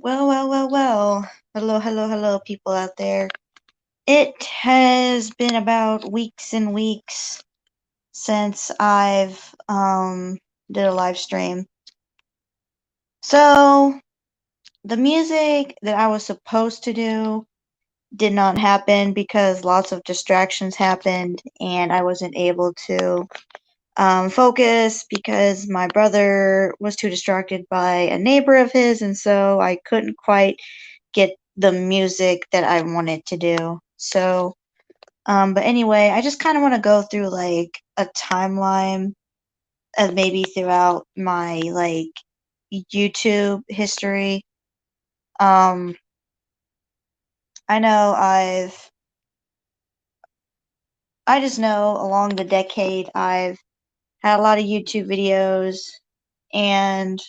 Well, well, well, well. Hello, hello, hello, people out there. It has been about weeks and weeks since I've did a live stream. So, the music that I was supposed to do did not happen because lots of distractions happened and I wasn't able to focus because my brother was too distracted by a neighbor of his, and so I couldn't quite get the music that I wanted to do. So, but anyway, I just kind of want to go through like a timeline of maybe throughout my like YouTube history. Um, I know I just know along the decade I've had a lot of YouTube videos, and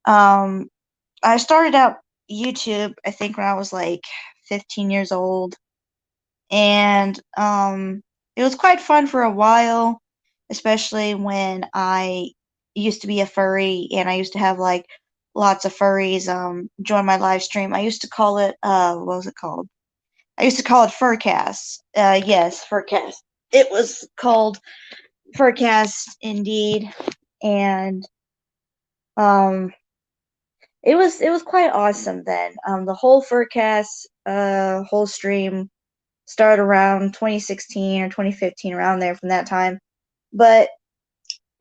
um, I started out YouTube I think when I was like 15 years old, and it was quite fun for a while, especially when I used to be a furry and I used to have like lots of furries join my live stream. I used to call it what was it called? I used to call it Furcast. Yes, Furcast. It was called Furcast indeed, and um it was quite awesome then. The whole Furcast whole stream started around 2016 or 2015, around there from that time. But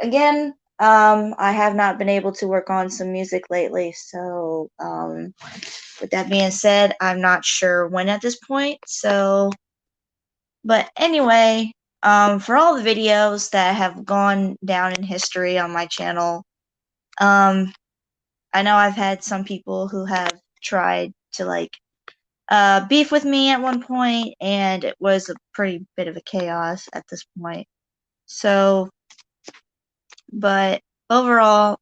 again, I have not been able to work on some music lately. So, with that being said, I'm not sure when at this point. So, but anyway, for all the videos that have gone down in history on my channel, um, I know I've had some people who have tried to like beef with me at one point, and it was a pretty bit of a chaos at this point. So, but overall,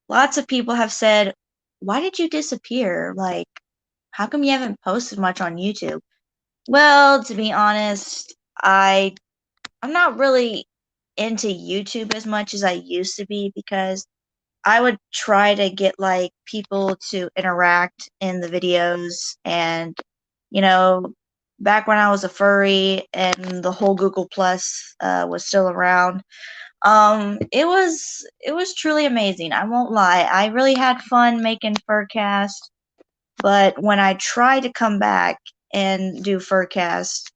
lots of people have said, "Why did you disappear? Like, how come you haven't posted much on YouTube?" Well, to be honest, I'm not really into YouTube as much as I used to be, because I would try to get like people to interact in the videos, and you know, back when I was a furry and the whole Google Plus was still around, it was truly amazing. I won't lie. I really had fun making Furcast, but when I tried to come back and do Furcast,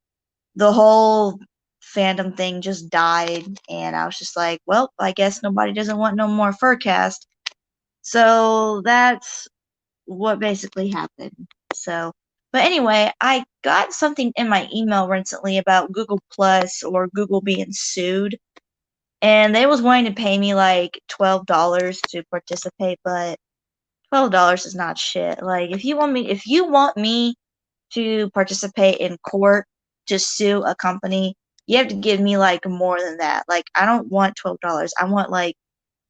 the whole fandom thing just died, and I was just like, well, I guess nobody doesn't want no more Furcast. So that's what basically happened. So, but anyway, I got something in my email recently about Google Plus or Google being sued, and they was wanting to pay me like $12 to participate, but $12 is not shit. Like, if you want me to participate in court to sue a company, you have to give me like more than that. Like, I don't want $12. I want like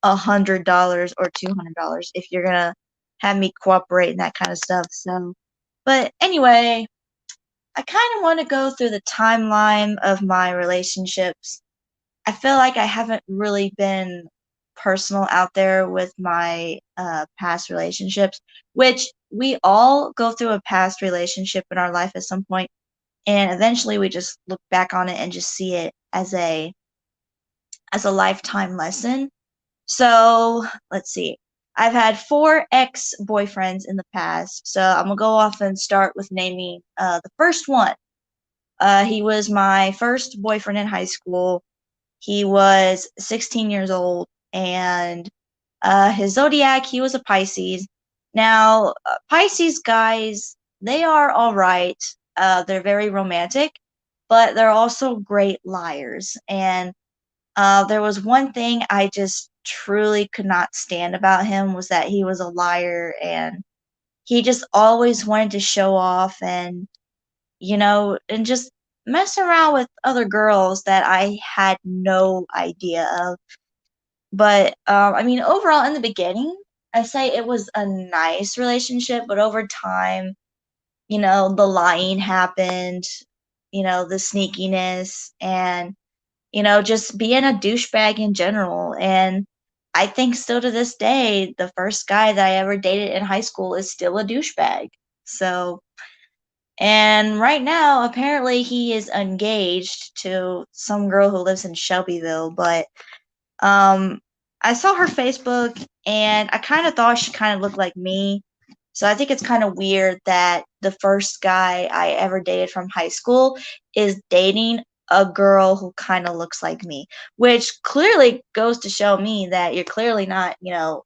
$100 or $200 if you're gonna have me cooperate and that kind of stuff. So, but anyway, I kind of want to go through the timeline of my relationships. I feel like I haven't really been personal out there with my past relationships, which we all go through a past relationship in our life at some point, and eventually we just look back on it and just see it as a lifetime lesson. So let's see. I've had 4 ex-boyfriends in the past, so I'm gonna go off and start with naming the first one. He was my first boyfriend in high school. He was 16 years old, and his zodiac, he was a Pisces. Now, Pisces guys, they are all right. They're very romantic, but they're also great liars. And there was one thing I just truly could not stand about him, was that he was a liar, and he just always wanted to show off, and and just mess around with other girls that I had no idea of. But I mean, overall, in the beginning, I say it was a nice relationship, but over time, the lying happened, the sneakiness, and just being a douchebag in general. And I think still to this day, the first guy that I ever dated in high school is still a douchebag. So, and right now, apparently he is engaged to some girl who lives in Shelbyville, but um, I saw her Facebook and I kind of thought she kind of looked like me. So I think it's kind of weird that the first guy I ever dated from high school is dating a girl who kind of looks like me, which clearly goes to show me that you're clearly not,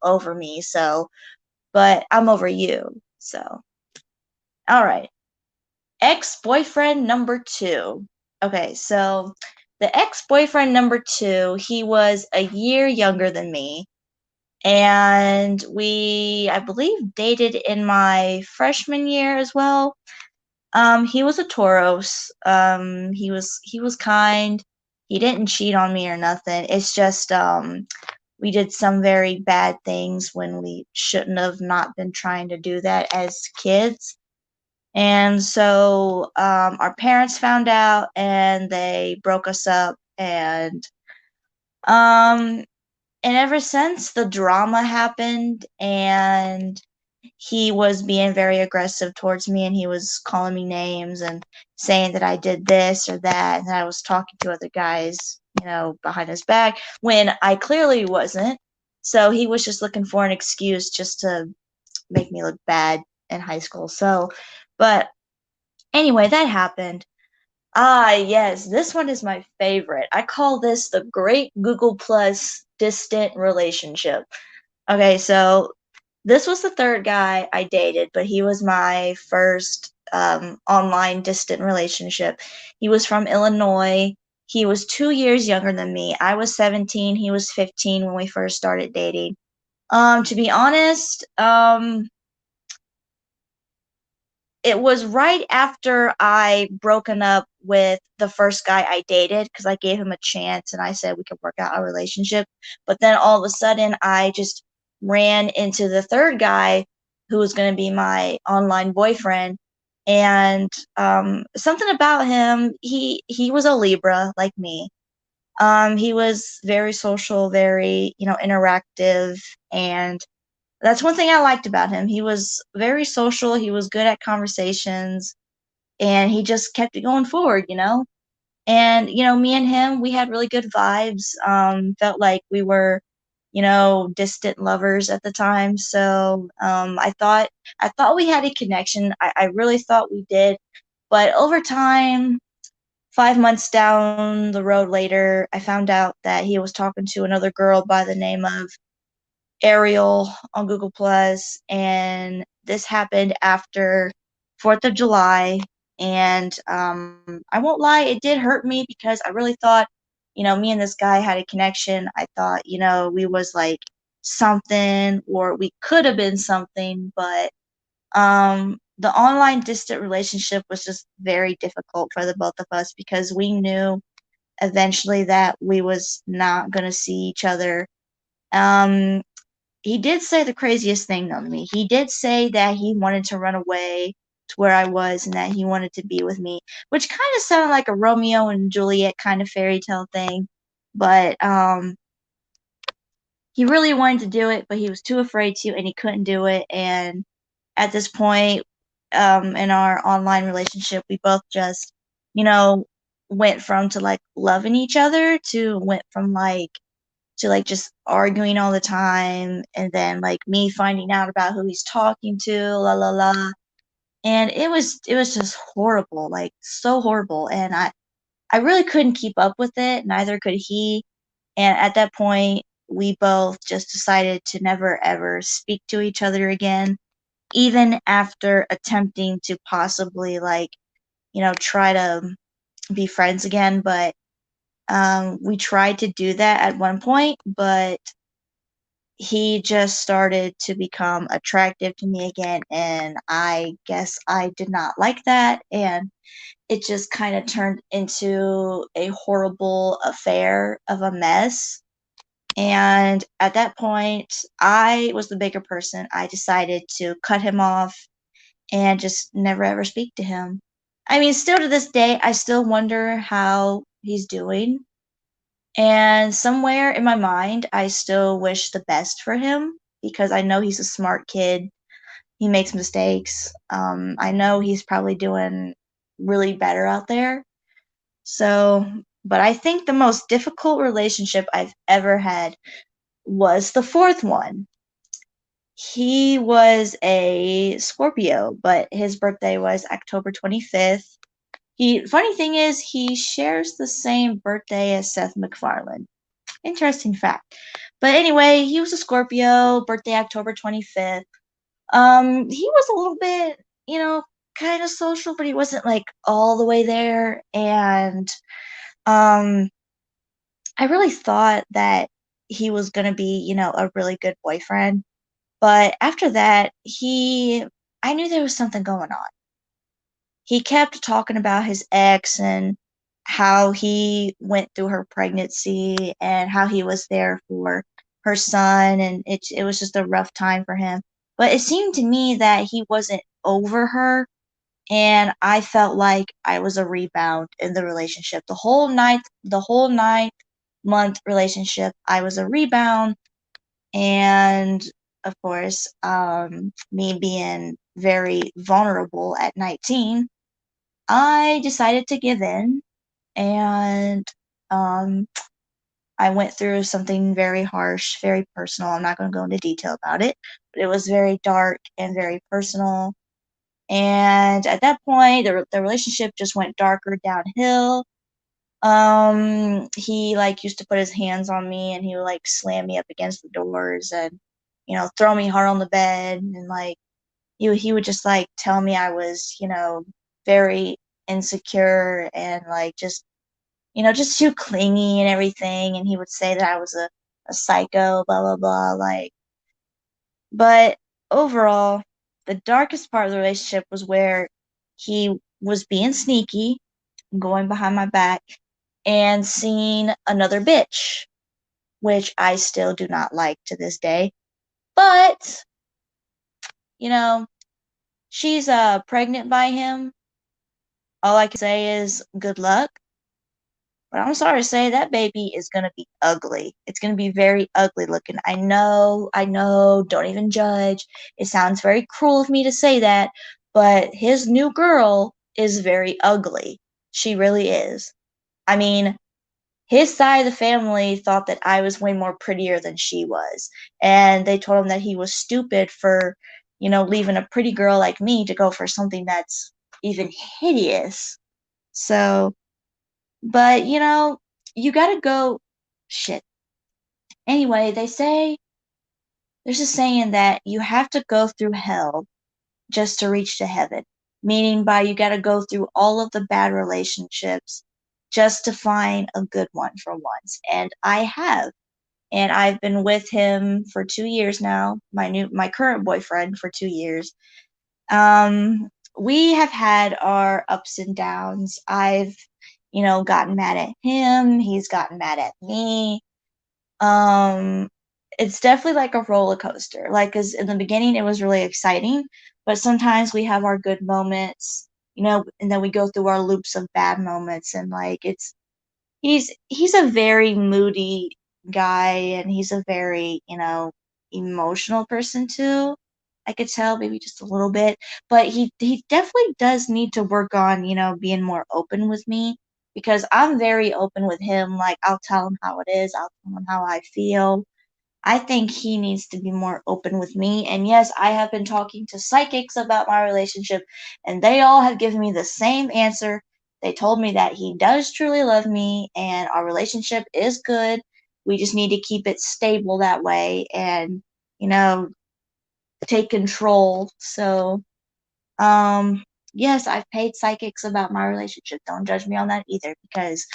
over me. So, but I'm over you. So, all right. Ex-boyfriend number two. Okay, so the ex-boyfriend number two, he was a year younger than me, and we, I believe, dated in my freshman year as well. He was a Tauros. He was kind. He didn't cheat on me or nothing. It's just we did some very bad things when we shouldn't have not been trying to do that as kids. And so our parents found out and they broke us up. Um, and ever since the drama happened and he was being very aggressive towards me and he was calling me names and saying that I did this or that and that I was talking to other guys, behind his back when I clearly wasn't. So he was just looking for an excuse just to make me look bad in high school. So, but anyway, that happened. Ah, yes, this one is my favorite. I call this the Great Google Plus Distant Relationship. Okay, so this was the third guy I dated, but he was my first online distant relationship. He was from Illinois. He was 2 years younger than me. I was 17. He was 15 when we first started dating. To be honest, it was right after I broken up with the first guy I dated because I gave him a chance and I said we could work out our relationship. But then all of a sudden, I just ran into the third guy who was going to be my online boyfriend. And something about him, he was a Libra like me. He was very social, very interactive, and that's one thing I liked about him. He was very social, he was good at conversations, and he just kept it going forward. And, me and him, we had really good vibes. Felt like we were, distant lovers at the time. So I thought we had a connection. I really thought we did. But over time, 5 months down the road later, I found out that he was talking to another girl by the name of Ariel on Google Plus, and this happened after 4th of July. And I won't lie, it did hurt me because I really thought, me and this guy had a connection. I thought, we was like something, or we could have been something, but the online distant relationship was just very difficult for the both of us because we knew eventually that we was not going to see each other. Um, he did say the craziest thing though to me. He did say that he wanted to run away to where I was and that he wanted to be with me, which kind of sounded like a Romeo and Juliet kind of fairy tale thing. But he really wanted to do it, but he was too afraid to, and he couldn't do it. And at this point, in our online relationship, we both just, you know, went from to like loving each other to went from like to like just arguing all the time, and then like me finding out about who he's talking to, la la la. And it was just horrible, like so horrible. And I really couldn't keep up with it, neither could he. And at that point, we both just decided to never ever speak to each other again, even after attempting to possibly like, try to be friends again. But we tried to do that at one point, but he just started to become attractive to me again, and I guess I did not like that, and it just kind of turned into a horrible affair of a mess. And at that point, I was the bigger person. I decided to cut him off and just never ever speak to him. I mean, still to this day, I still wonder how he's doing. And somewhere in my mind, I still wish the best for him because I know he's a smart kid. He makes mistakes. I know he's probably doing really better out there. So, but I think the most difficult relationship I've ever had was the fourth one. He was a Scorpio, but his birthday was October 25th. Funny thing is, he shares the same birthday as Seth MacFarlane. Interesting fact. But anyway, he was a Scorpio, birthday October 25th. He was a little bit, kind of social, but he wasn't like all the way there. And um, I really thought that he was gonna be, a really good boyfriend. But after that, I knew there was something going on. He kept talking about his ex and how he went through her pregnancy and how he was there for her son, and it was just a rough time for him. But it seemed to me that he wasn't over her, and I felt like I was a rebound in the relationship. The whole 9 month relationship, I was a rebound, and of course, me being very vulnerable at 19, I decided to give in, and um, I went through something very harsh, very personal. I'm not going to go into detail about it, but it was very dark and very personal. And at that point, the relationship just went darker downhill. He like used to put his hands on me, and he would like slam me up against the doors, and throw me hard on the bed, and like he would just like tell me I was, very insecure and like just too clingy and everything. And he would say that I was a psycho, blah blah blah. Like, but overall, the darkest part of the relationship was where he was being sneaky, going behind my back, and seeing another bitch, which I still do not like to this day. But, you know, she's pregnant by him. All I can say is good luck. But I'm sorry to say that baby is gonna be ugly. It's gonna be very ugly looking. I know, don't even judge. It sounds very cruel of me to say that, but his new girl is very ugly. She really is. I mean, his side of the family thought that I was way more prettier than she was. And they told him that he was stupid for, leaving a pretty girl like me to go for something that's even hideous. So, but, you gotta go. Shit. Anyway, there's a saying that you have to go through hell just to reach to heaven. Meaning by you gotta go through all of the bad relationships just to find a good one for once. And I have. And I've been with him for 2 years now, my current boyfriend for 2 years. We have had our ups and downs. I've, gotten mad at him, he's gotten mad at me. Um, it's definitely like a roller coaster. Like, 'cause in the beginning it was really exciting, but sometimes we have our good moments, and then we go through our loops of bad moments, and like he's a very moody guy, and he's a very, emotional person too. I could tell maybe just a little bit, but he definitely does need to work on, being more open with me because I'm very open with him. Like, I'll tell him how it is, I'll tell him how I feel. I think he needs to be more open with me. And yes, I have been talking to psychics about my relationship, and they all have given me the same answer. They told me that he does truly love me and our relationship is good. We just need to keep it stable that way and, you know, take control. So, um, yes, I've paid psychics about my relationship. Don't judge me on that either, because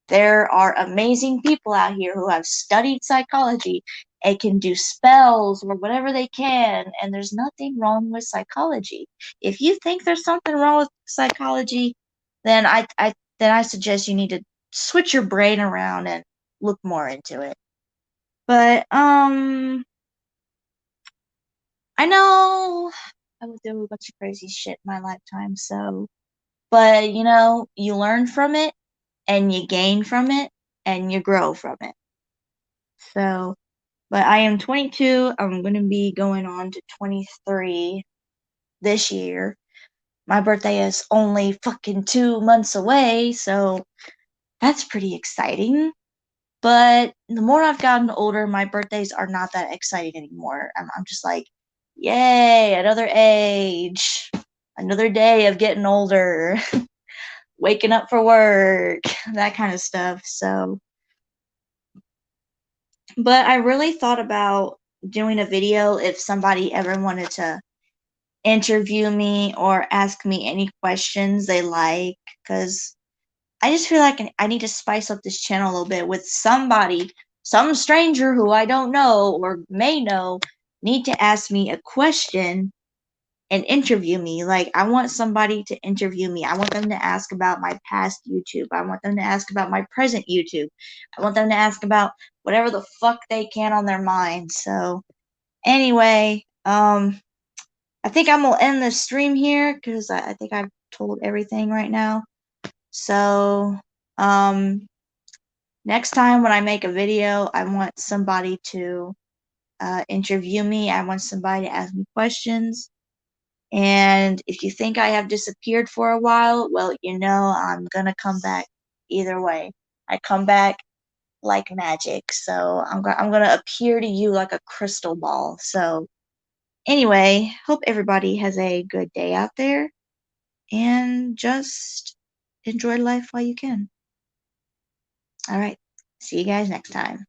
there are amazing people out here who have studied psychology and can do spells or whatever they can, and there's nothing wrong with psychology. If you think there's something wrong with psychology, then I suggest you need to switch your brain around and look more into it. But I know I went through a bunch of crazy shit in my lifetime, so but you learn from it and you gain from it, and you grow from it. So, but I am 22. I'm going to be going on to 23 this year. My birthday is only fucking 2 months away, so that's pretty exciting. But the more I've gotten older, my birthdays are not that exciting anymore. I'm just like, yay, another age, another day of getting older, waking up for work, that kind of stuff. So, but I really thought about doing a video if somebody ever wanted to interview me or ask me any questions they like, because I just feel like I need to spice up this channel a little bit with somebody, some stranger who I don't know or may know, need to ask me a question and interview me. Like, I want somebody to interview me. I want them to ask about my past YouTube. I want them to ask about my present YouTube. I want them to ask about whatever the fuck they can on their mind. So, anyway, I think I'm gonna end the stream here because I think I've told everything right now. So, next time when I make a video, I want somebody to interview me. I want somebody to ask me questions. And if you think I have disappeared for a while, well, you know I'm gonna come back either way. I come back like magic. So I'm gonna appear to you like a crystal ball. So anyway, hope everybody has a good day out there and just enjoy life while you can. All right. See you guys next time.